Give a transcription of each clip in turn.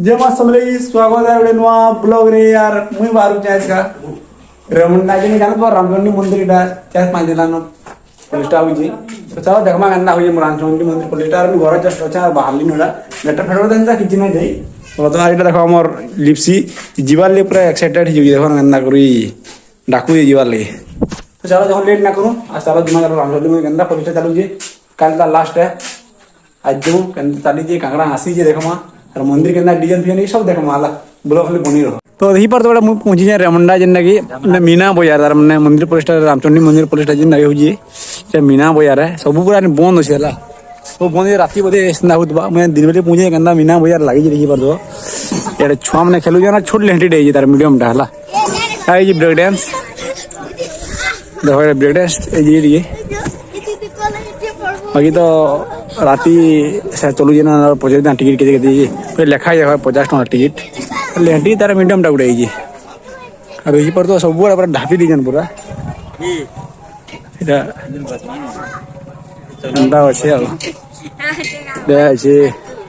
जय मां समले स्वागत है गोटे नुआ ब्लॉग रे यार मुई बाहर जाए का रेमुंडा के जान तो रामचंडी मंदिर टा 4-5 दिन लानो पुलिसटा हुई तो चलो देखमा गंदा हुई रामचंडी मंदिर पुलिसटा और घर जस्ट अच्छा बाहरली नोडा लेटर फेडर देन किछि नै जाई तो तो आइटा देखो हमर लिप्सी जीवार ले पूरा एक्साइटेड हो देखो गंदा करी डाकू जीवार ले तो चलो जहां लेट ना करूं आज चलो दिमाग रामचंडी में गंदा पुलिसटा चालू जे कल दा लास्ट है आज जो चाली जे कांगड़ा आसी जे देखो मां और मंदिर के अंदर डिजाइन फिजाइन सब देखो माला ब्लॉक खाली बनी रहो तो यही पर तो बड़ा मुझे पहुंची जाए रेमुंडा जिन की मीना बजार तार मैंने मंदिर प्रतिष्ठा रामचंडी मंदिर प्रतिष्ठा जिन हो मीना बजार है सब पूरा बंद अच्छे है सब बंद राति बोधे सीधा होता मैं दिन बेले पहुंचे कहना मीना बजार लगी देखी पार ये छुआ मैंने खेलु ना छोट लेंटी डे तार मीडियम टा है ब्रेक डांस देखो ब्रेक डांस बाकी तो राति चलू ना पचास टिकट के लेखा है 50 टका टिकट लेंटी तार मीडियम टा गुटे और यही पर तो सब पूरा ढापी दीजन पूरा एंता अच्छे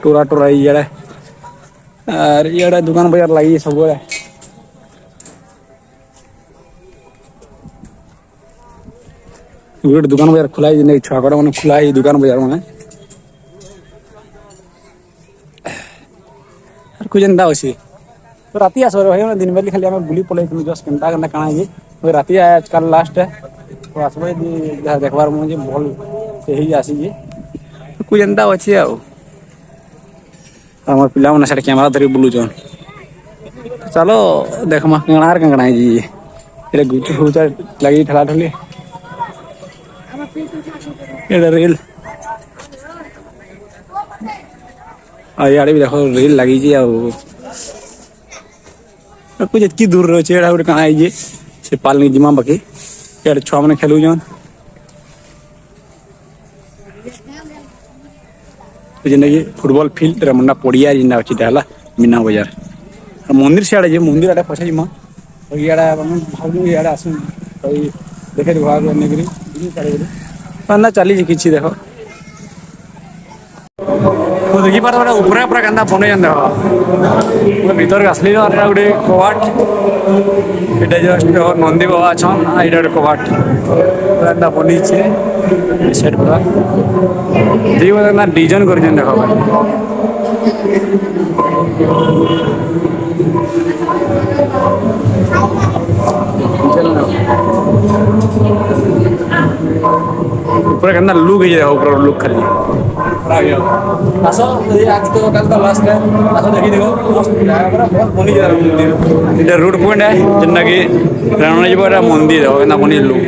टोरा टोरा इे और ये दुकान बाजार लगी सब गोटे दुकान बाजार खुला है छुआ कड़ा मैंने खुला है दुकान बाजार मैंने कुछ एंता अच्छे तो राति आस दिन बेली खाली आम बुली पलि जस्ट केन्ता केन्ता काଣା है राति आजकल लास्ट है तो आसबे देखबार मुझे भल से आसी कुछ एंता अच्छे आम पिला मैंने सारे कैमेरा धरी बुलूचन चलो देखमा काणार काଣା है ये गुचु फुचा लगी ठेला ठेली रेल यार भी देखो रेल लगी कुछ इतनी दूर रहे गोटे कण आई से पालनी जिमा बाकी यार छुआ मैंने खेलु जन जिंदगी फुटबॉल फील्ड रेमुंडा पड़िया जिंदा अच्छी है मीना बजार मंदिर से आड़े मंदिर आड़े पछा जिमा इे आस देखे देखा चली कि देख देखी पार ऊपर पूरा केन्ता बने देख भर आसली गोटे कबाट ये जस्ट नंदी बाबा अच्छा ये गोटे कबाट पूरा बनी सेट पूरा देखना डिजाइन कर पूरा केन्ता लुक है ऊपर लुक खाली आस आज तो कल तो लास्ट है आस देखी देखो बनी जाए रोड पॉइंट है जिन्ना कि रावण मंदिर है बनी लुक